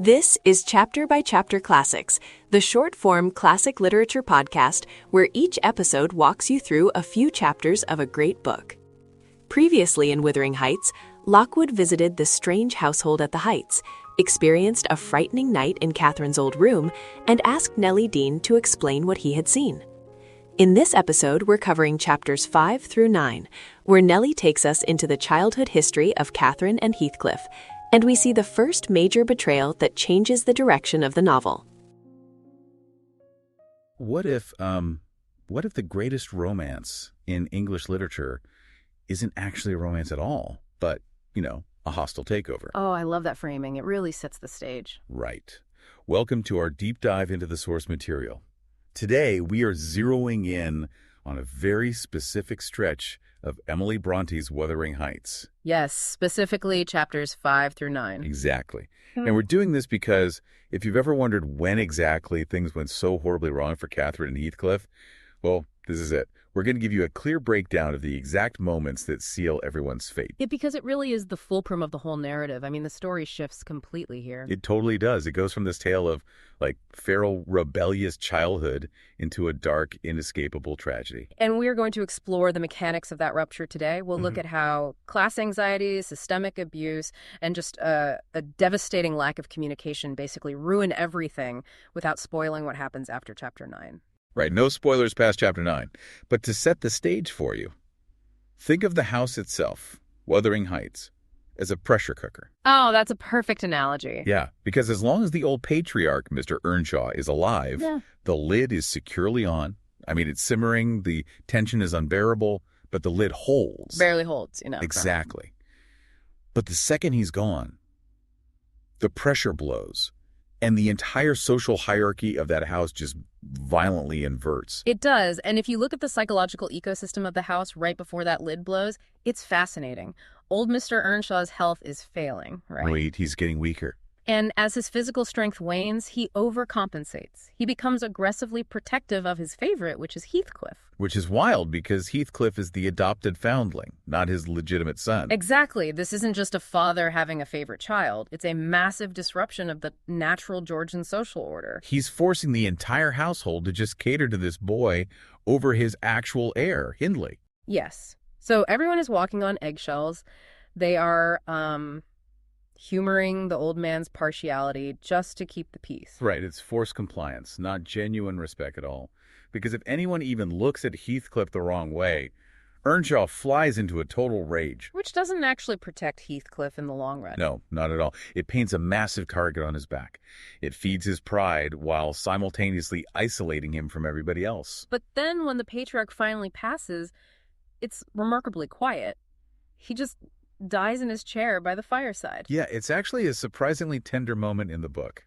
This is Chapter by Chapter Classics, the short-form classic literature podcast where each episode walks you through a few chapters of a great book. Previously in Wuthering Heights, Lockwood visited the strange household at the Heights, experienced a frightening night in Catherine's old room, and asked Nelly Dean to explain what he had seen. In this episode, we're covering chapters 5 through 9, where Nelly takes us into the childhood history of Catherine and Heathcliff, and we see the first major betrayal that changes the direction of the novel. What if the greatest romance in English literature isn't actually a romance at all, but, a hostile takeover? Oh, I love that framing. It really sets the stage. Right. Welcome to our deep dive into the source material. Today, we are zeroing in on a very specific stretch of Emily Bronte's Wuthering Heights. Yes, specifically chapters 5 through 9. Exactly. And we're doing this because if you've ever wondered when exactly things went so horribly wrong for Catherine and Heathcliff, well, this is it. We're going to give you a clear breakdown of the exact moments that seal everyone's fate. Yeah, because it really is the fulcrum of the whole narrative. I mean, the story shifts completely here. It totally does. It goes from this tale of, feral, rebellious childhood into a dark, inescapable tragedy. And we're going to explore the mechanics of that rupture today. We'll look at how class anxiety, systemic abuse, and just a devastating lack of communication basically ruin everything without spoiling what happens after chapter 9. Right, no spoilers past chapter 9. But to set the stage for you, think of the house itself, Wuthering Heights, as a pressure cooker. Oh, that's a perfect analogy. Yeah, because as long as the old patriarch, Mr. Earnshaw, is alive, the lid is securely on. I mean, it's simmering, the tension is unbearable, but the lid holds. Barely holds, Exactly. But the second he's gone, the pressure blows, and the entire social hierarchy of that house just violently inverts. It does, and if you look at the psychological ecosystem of the house right before that lid blows, it's fascinating. Old Mr. Earnshaw's health is failing, right? Wait, he's getting weaker. And as his physical strength wanes, he overcompensates. He becomes aggressively protective of his favorite, which is Heathcliff. Which is wild because Heathcliff is the adopted foundling, not his legitimate son. Exactly. This isn't just a father having a favorite child. It's a massive disruption of the natural Georgian social order. He's forcing the entire household to just cater to this boy over his actual heir, Hindley. Yes. So everyone is walking on eggshells. They are humoring the old man's partiality just to keep the peace. Right. It's forced compliance, not genuine respect at all. Because if anyone even looks at Heathcliff the wrong way, Earnshaw flies into a total rage. Which doesn't actually protect Heathcliff in the long run. No, not at all. It paints a massive target on his back. It feeds his pride while simultaneously isolating him from everybody else. But then when the patriarch finally passes, it's remarkably quiet. He just dies in his chair by the fireside. Yeah, it's actually a surprisingly tender moment in the book.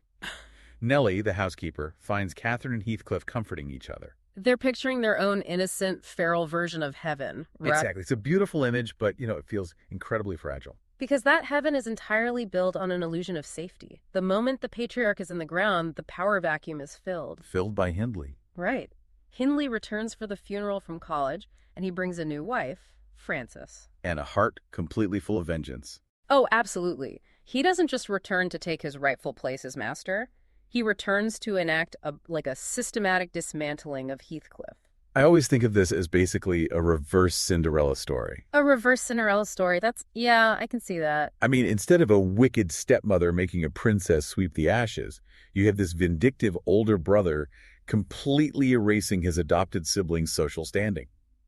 Nelly, the housekeeper, finds Catherine and Heathcliff comforting each other. They're picturing their own innocent, feral version of heaven, right? Exactly. It's a beautiful image, but, it feels incredibly fragile. Because that heaven is entirely built on an illusion of safety. The moment the patriarch is in the ground, the power vacuum is filled. Filled by Hindley. Right. Hindley returns for the funeral from college, and he brings a new wife, Frances. And a heart completely full of vengeance. Oh, absolutely. He doesn't just return to take his rightful place as master. He returns to enact a systematic dismantling of Heathcliff. I always think of this as basically a reverse Cinderella story. A reverse Cinderella story. I can see that. I mean, instead of a wicked stepmother making a princess sweep the ashes, you have this vindictive older brother completely erasing his adopted sibling's social standing.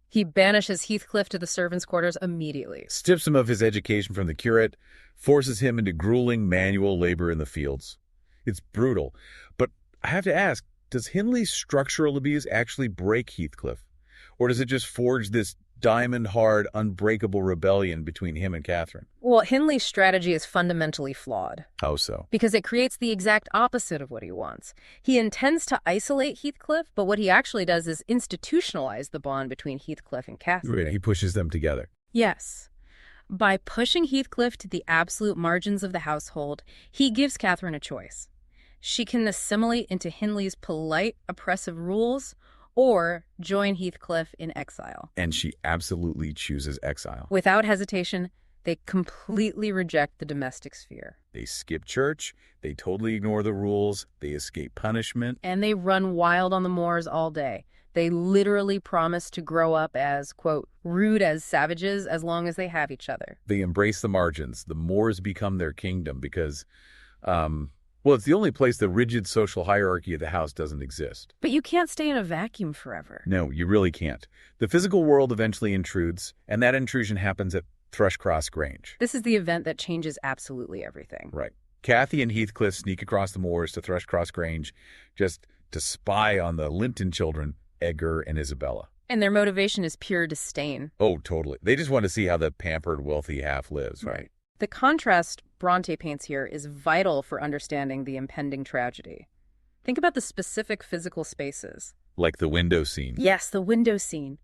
He banishes Heathcliff to the servants' quarters immediately. Strips him of his education from the curate, forces him into grueling manual labor in the fields. It's brutal. But I have to ask, does Hindley's structural abuse actually break Heathcliff? Or does it just forge this diamond-hard, unbreakable rebellion between him and Catherine? Well, Hindley's strategy is fundamentally flawed. How so? Because it creates the exact opposite of what he wants. He intends to isolate Heathcliff, but what he actually does is institutionalize the bond between Heathcliff and Catherine. Right, he pushes them together. Yes. By pushing Heathcliff to the absolute margins of the household, he gives Catherine a choice. She can assimilate into Hindley's polite, oppressive rules, or join Heathcliff in exile. And she absolutely chooses exile. Without hesitation, They completely reject the domestic sphere. They skip church, they totally ignore the rules, they escape punishment. And they run wild on the moors all day. They literally promise to grow up as, quote, rude as savages as long as they have each other. They embrace the margins. The moors become their kingdom because, it's the only place the rigid social hierarchy of the house doesn't exist. But you can't stay in a vacuum forever. No, you really can't. The physical world eventually intrudes, and that intrusion happens at Thrushcross Grange. This is the event that changes absolutely everything. Right. Kathy and Heathcliff sneak across the moors to Thrushcross Grange just to spy on the Linton children, Edgar and Isabella. And their motivation is pure disdain. Oh, totally. They just want to see how the pampered, wealthy half lives, right? The contrast Bronte paints here is vital for understanding the impending tragedy. Think about the specific physical spaces. Like the window scene. Yes, the window scene.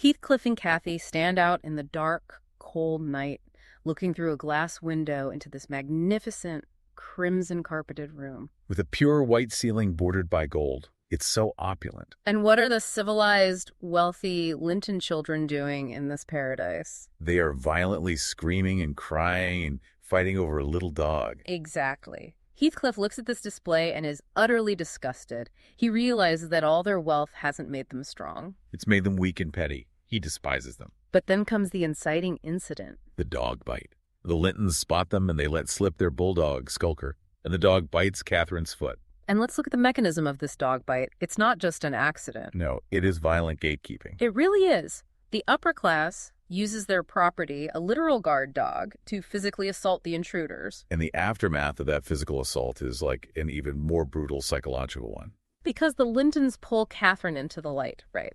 Heathcliff and Kathy stand out in the dark, cold night, looking through a glass window into this magnificent, crimson-carpeted room. With a pure white ceiling bordered by gold. It's so opulent. And what are the civilized, wealthy Linton children doing in this paradise? They are violently screaming and crying and fighting over a little dog. Exactly. Heathcliff looks at this display and is utterly disgusted. He realizes that all their wealth hasn't made them strong. It's made them weak and petty. He despises them. But then comes the inciting incident. The dog bite. The Lintons spot them and they let slip their bulldog, Skulker, and the dog bites Catherine's foot. And let's look at the mechanism of this dog bite. It's not just an accident. No, it is violent gatekeeping. It really is. The upper class uses their property, a literal guard dog, to physically assault the intruders. And the aftermath of that physical assault is like an even more brutal psychological one. Because the Lintons pull Catherine into the light, right?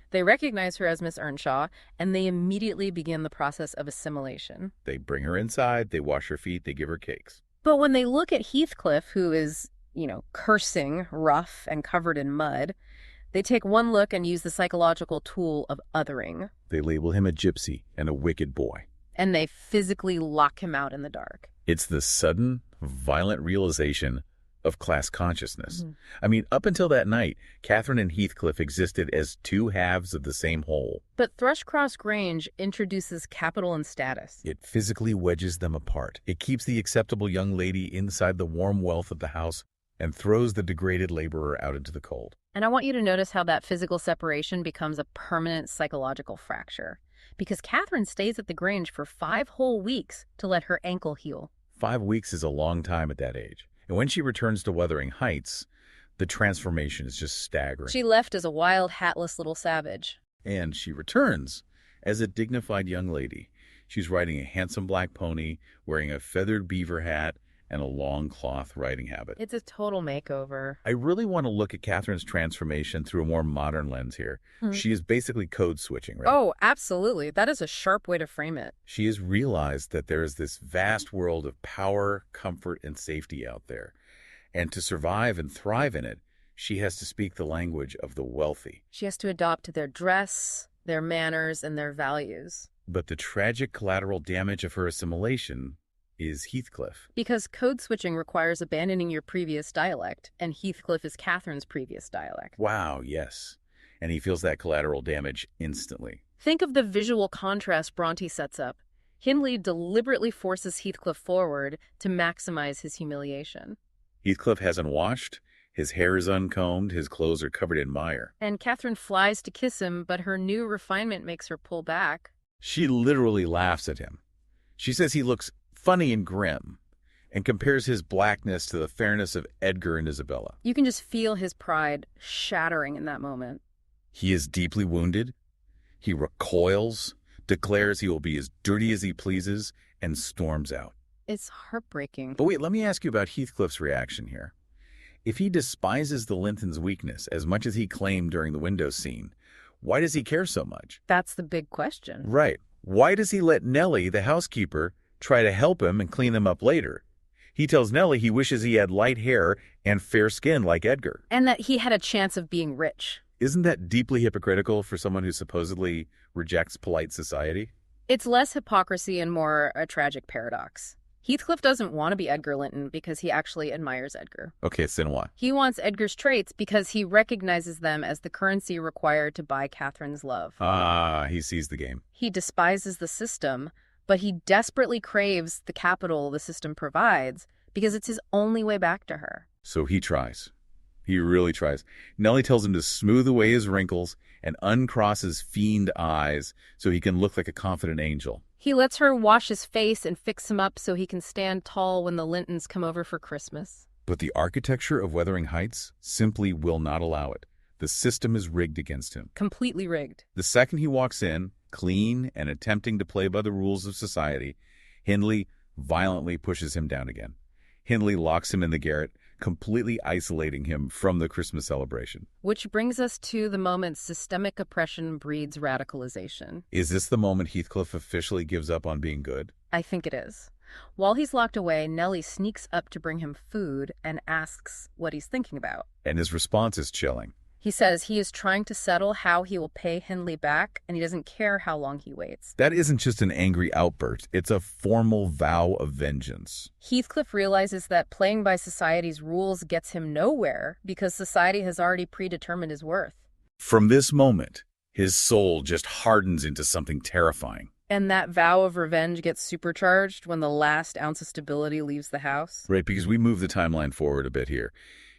They recognize her as Miss Earnshaw, and they immediately begin the process of assimilation. They bring her inside, they wash her feet, they give her cakes. But when they look at Heathcliff, who is, cursing, rough, and covered in mud, they take one look and use the psychological tool of othering. They label him a gypsy and a wicked boy. And they physically lock him out in the dark. It's the sudden, violent realization of class consciousness. I mean, up until that night, Catherine and Heathcliff existed as two halves of the same whole. But Thrushcross Grange introduces capital and status. It physically wedges them apart. It keeps the acceptable young lady inside the warm wealth of the house and throws the degraded laborer out into the cold. And I want you to notice how that physical separation becomes a permanent psychological fracture. Because Catherine stays at the Grange for 5 whole weeks to let her ankle heal. 5 weeks is a long time at that age. And when she returns to Wuthering Heights, the transformation is just staggering. She left as a wild, hatless little savage. And she returns as a dignified young lady. She's riding a handsome black pony, wearing a feathered beaver hat, and a long cloth riding habit. It's a total makeover. I really want to look at Catherine's transformation through a more modern lens here. She is basically code switching, right? Oh, absolutely. That is a sharp way to frame it. She has realized that there is this vast world of power, comfort, and safety out there. And to survive and thrive in it, she has to speak the language of the wealthy. She has to adopt their dress, their manners, and their values. But the tragic collateral damage of her assimilation is Heathcliff. Because code switching requires abandoning your previous dialect, and Heathcliff is Catherine's previous dialect. Wow, yes. And he feels that collateral damage instantly. Think of the visual contrast Bronte sets up. Hindley deliberately forces Heathcliff forward to maximize his humiliation. Heathcliff hasn't washed, his hair is uncombed, his clothes are covered in mire. And Catherine flies to kiss him, but her new refinement makes her pull back. She literally laughs at him. She says he looks funny and grim, and compares his blackness to the fairness of Edgar and Isabella. You can just feel his pride shattering in that moment. He is deeply wounded. He recoils, declares he will be as dirty as he pleases, and storms out. It's heartbreaking. But wait, let me ask you about Heathcliff's reaction here. If he despises the Lintons' weakness as much as he claimed during the window scene, why does he care so much? That's the big question. Right. Why does he let Nelly, the housekeeper, try to help him and clean them up later? He tells Nelly he wishes he had light hair and fair skin like Edgar. And that he had a chance of being rich. Isn't that deeply hypocritical for someone who supposedly rejects polite society? It's less hypocrisy and more a tragic paradox. Heathcliff doesn't want to be Edgar Linton because he actually admires Edgar. Okay, so then what? He wants Edgar's traits because he recognizes them as the currency required to buy Catherine's love. Ah, he sees the game. He despises the system, But he desperately craves the capital the system provides because it's his only way back to her. So he tries. He really tries. Nelly tells him to smooth away his wrinkles and uncross his fiend eyes so he can look like a confident angel. He lets her wash his face and fix him up so he can stand tall when the Lintons come over for Christmas. But the architecture of Wuthering Heights simply will not allow it. The system is rigged against him. Completely rigged. The second he walks in, clean and attempting to play by the rules of society, Hindley violently pushes him down again. Hindley locks him in the garret, completely isolating him from the Christmas celebration. Which brings us to the moment systemic oppression breeds radicalization. Is this the moment Heathcliff officially gives up on being good? I think it is. While he's locked away, Nelly sneaks up to bring him food and asks what he's thinking about. And his response is chilling. He says he is trying to settle how he will pay Hindley back, and he doesn't care how long he waits. That isn't just an angry outburst. It's a formal vow of vengeance. Heathcliff realizes that playing by society's rules gets him nowhere because society has already predetermined his worth. From this moment, his soul just hardens into something terrifying. And that vow of revenge gets supercharged when the last ounce of stability leaves the house. Right, because we move the timeline forward a bit here.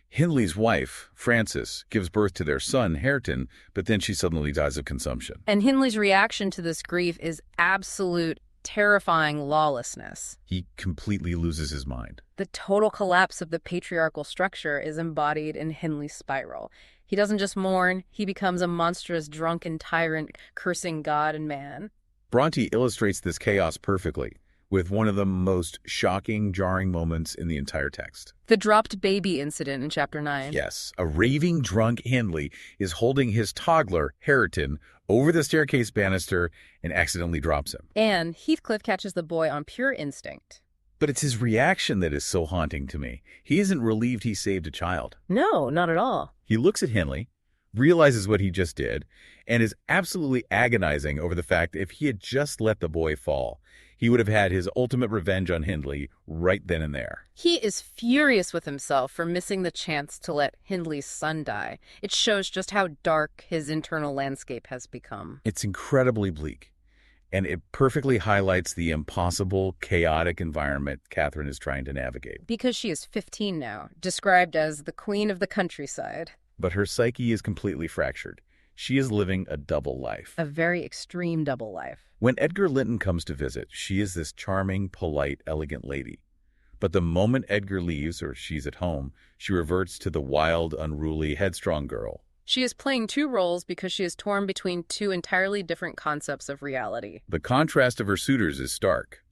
Hindley's wife, Frances, gives birth to their son, Hareton, but then she suddenly dies of consumption. And Hindley's reaction to this grief is absolute, terrifying lawlessness. He completely loses his mind. The total collapse of the patriarchal structure is embodied in Hindley's spiral. He doesn't just mourn, he becomes a monstrous, drunken tyrant cursing God and man. Bronte illustrates this chaos perfectly, with one of the most shocking, jarring moments in the entire text. The dropped baby incident in Chapter 9. Yes, a raving drunk Hindley is holding his toddler, Hareton, over the staircase banister and accidentally drops him. And Heathcliff catches the boy on pure instinct. But it's his reaction that is so haunting to me. He isn't relieved he saved a child. No, not at all. He looks at Hindley, realizes what he just did, and is absolutely agonizing over the fact that if he had just let the boy fall, he would have had his ultimate revenge on Hindley right then and there. He is furious with himself for missing the chance to let Hindley's son die. It shows just how dark his internal landscape has become. It's incredibly bleak, and it perfectly highlights the impossible, chaotic environment Catherine is trying to navigate. Because she is 15 now, described as the queen of the countryside. But her psyche is completely fractured. She is living a double life. A very extreme double life. When Edgar Linton comes to visit, she is this charming, polite, elegant lady. But the moment Edgar leaves, or she's at home, she reverts to the wild, unruly, headstrong girl. She is playing two roles because she is torn between two entirely different concepts of reality. The contrast of her suitors is stark.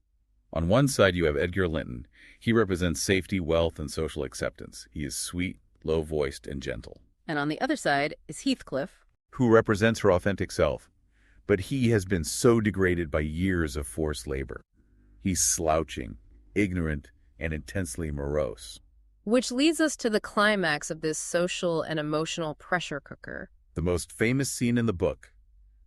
On one side, you have Edgar Linton. He represents safety, wealth, and social acceptance. He is sweet, low-voiced, and gentle. And on the other side is Heathcliff, who represents her authentic self. But he has been so degraded by years of forced labor. He's slouching, ignorant, and intensely morose. Which leads us to the climax of this social and emotional pressure cooker. The most famous scene in the book,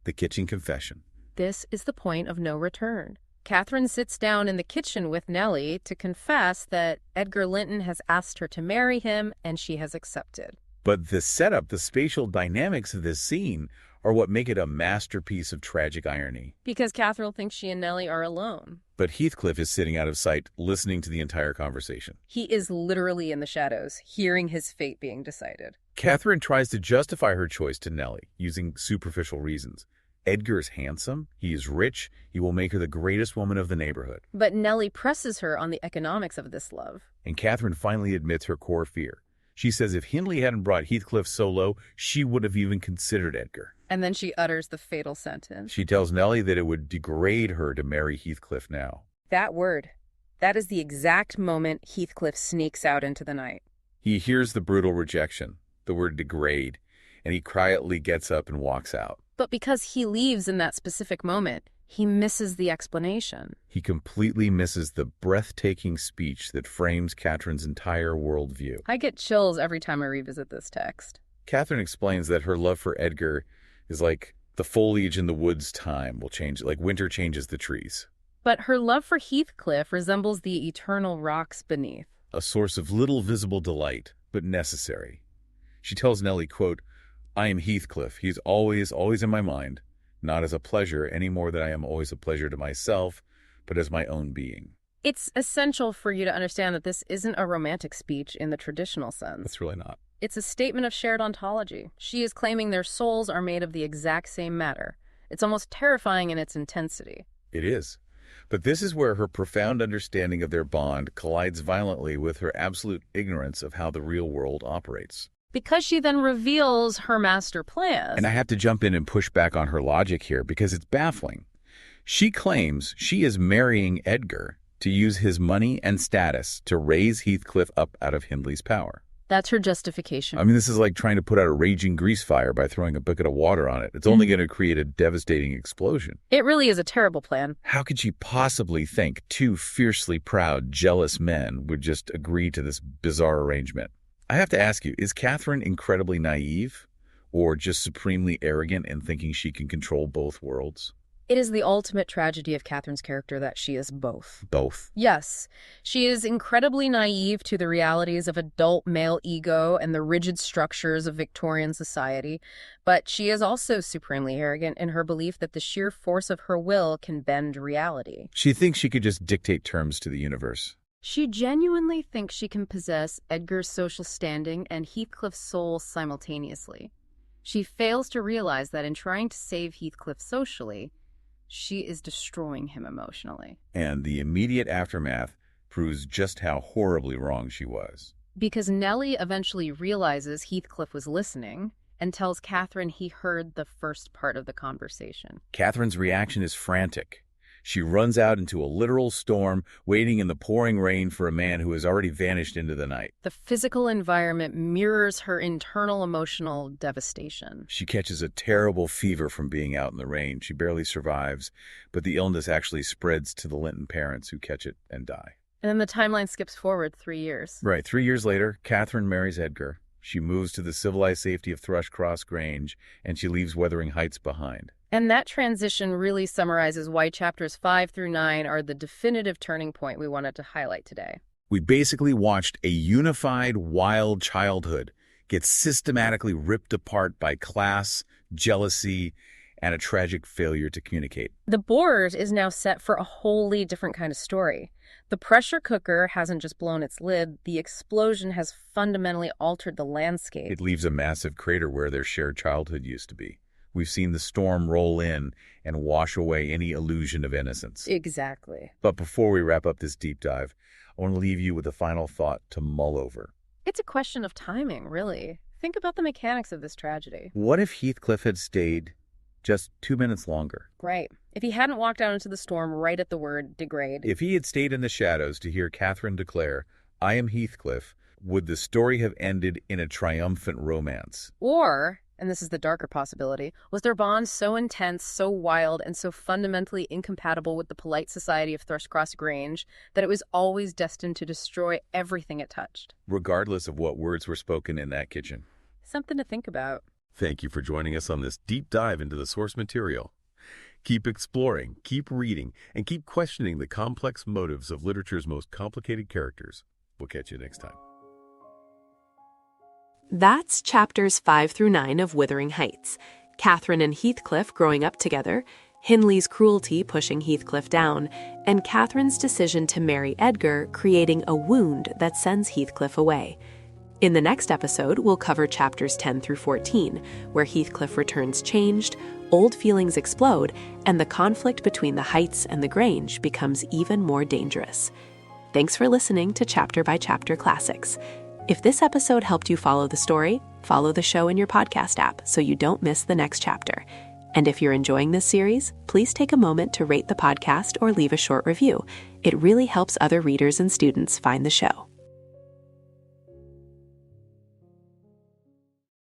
the kitchen confession. This is the point of no return. Catherine sits down in the kitchen with Nelly to confess that Edgar Linton has asked her to marry him, and she has accepted. But the setup, the spatial dynamics of this scene are what make it a masterpiece of tragic irony. Because Catherine thinks she and Nelly are alone. But Heathcliff is sitting out of sight, listening to the entire conversation. He is literally in the shadows, hearing his fate being decided. Catherine tries to justify her choice to Nelly, using superficial reasons. Edgar is handsome, he is rich, he will make her the greatest woman of the neighborhood. But Nelly presses her on the economics of this love. And Catherine finally admits her core fear. She says if Hindley hadn't brought Heathcliff so low, she would have even considered Edgar. And then she utters the fatal sentence. She tells Nelly that it would degrade her to marry Heathcliff now. That word. That is the exact moment Heathcliff sneaks out into the night. He hears the brutal rejection, the word degrade, and he quietly gets up and walks out. But because he leaves in that specific moment, he misses the explanation. He completely misses the breathtaking speech that frames Catherine's entire worldview. I get chills every time I revisit this text. Catherine explains that her love for Edgar is like the foliage in the woods time will change, like winter changes the trees. But her love for Heathcliff resembles the eternal rocks beneath. A source of little visible delight, but necessary. She tells Nelly, quote, "I am Heathcliff. He's always in my mind. Not as a pleasure any more than I am always a pleasure to myself, but as my own being. It's essential for you to understand that this isn't a romantic speech in the traditional sense. It's really not. It's a statement of shared ontology. She is claiming their souls are made of the exact same matter. It's almost terrifying in its intensity. It is. But this is where her profound understanding of their bond collides violently with her absolute ignorance of how the real world operates. Because she then reveals her master plan. And I have to jump in and push back on her logic here because it's baffling. She claims she is marrying Edgar to use his money and status to raise Heathcliff up out of Hindley's power. That's her justification. I mean, this is like trying to put out a raging grease fire by throwing a bucket of water on it. It's only going to create a devastating explosion. It really is a terrible plan. How could she possibly think two fiercely proud, jealous men would just agree to this bizarre arrangement? I have to ask you, is Catherine incredibly naive or just supremely arrogant in thinking she can control both worlds? It is the ultimate tragedy of Catherine's character that she is both. Both? Yes. She is incredibly naive to the realities of adult male ego and the rigid structures of Victorian society, but she is also supremely arrogant in her belief that the sheer force of her will can bend reality. She thinks she could just dictate terms to the universe. She genuinely thinks she can possess Edgar's social standing and Heathcliff's soul simultaneously. She fails to realize that in trying to save Heathcliff socially, she is destroying him emotionally. And the immediate aftermath proves just how horribly wrong she was. Because Nelly eventually realizes Heathcliff was listening and tells Catherine he heard the first part of the conversation. Catherine's reaction is frantic. She runs out into a literal storm, waiting in the pouring rain for a man who has already vanished into the night. The physical environment mirrors her internal emotional devastation. She catches a terrible fever from being out in the rain. She barely survives, but the illness actually spreads to the Linton parents who catch it and die. And then the timeline skips forward 3 years. Right. 3 years later, Catherine marries Edgar. She moves to the civilized safety of Thrushcross Grange, and she leaves Wuthering Heights behind. And that transition really summarizes why chapters 5 through 9 are the definitive turning point we wanted to highlight today. We basically watched a unified, wild childhood get systematically ripped apart by class, jealousy, and a tragic failure to communicate. The board is now set for a wholly different kind of story. The pressure cooker hasn't just blown its lid, the explosion has fundamentally altered the landscape. It leaves a massive crater where their shared childhood used to be. We've seen the storm roll in and wash away any illusion of innocence. Exactly. But before we wrap up this deep dive, I want to leave you with a final thought to mull over. It's a question of timing, really. Think about the mechanics of this tragedy. What if Heathcliff had stayed just 2 minutes longer? Right. If he hadn't walked out into the storm right at the word degrade. If he had stayed in the shadows to hear Catherine declare, "I am Heathcliff," would the story have ended in a triumphant romance? Or, and this is the darker possibility, was their bond so intense, so wild, and so fundamentally incompatible with the polite society of Thrushcross Grange that it was always destined to destroy everything it touched? Regardless of what words were spoken in that kitchen. Something to think about. Thank you for joining us on this deep dive into the source material. Keep exploring, keep reading, and keep questioning the complex motives of literature's most complicated characters. We'll catch you next time. That's chapters 5 through 9 of Wuthering Heights. Catherine and Heathcliff growing up together, Hindley's cruelty pushing Heathcliff down, and Catherine's decision to marry Edgar creating a wound that sends Heathcliff away. In the next episode, we'll cover chapters 10 through 14, where Heathcliff returns changed, old feelings explode, and the conflict between the Heights and the Grange becomes even more dangerous. Thanks for listening to Chapter by Chapter Classics. If this episode helped you follow the story, follow the show in your podcast app so you don't miss the next chapter. And if you're enjoying this series, please take a moment to rate the podcast or leave a short review. It really helps other readers and students find the show.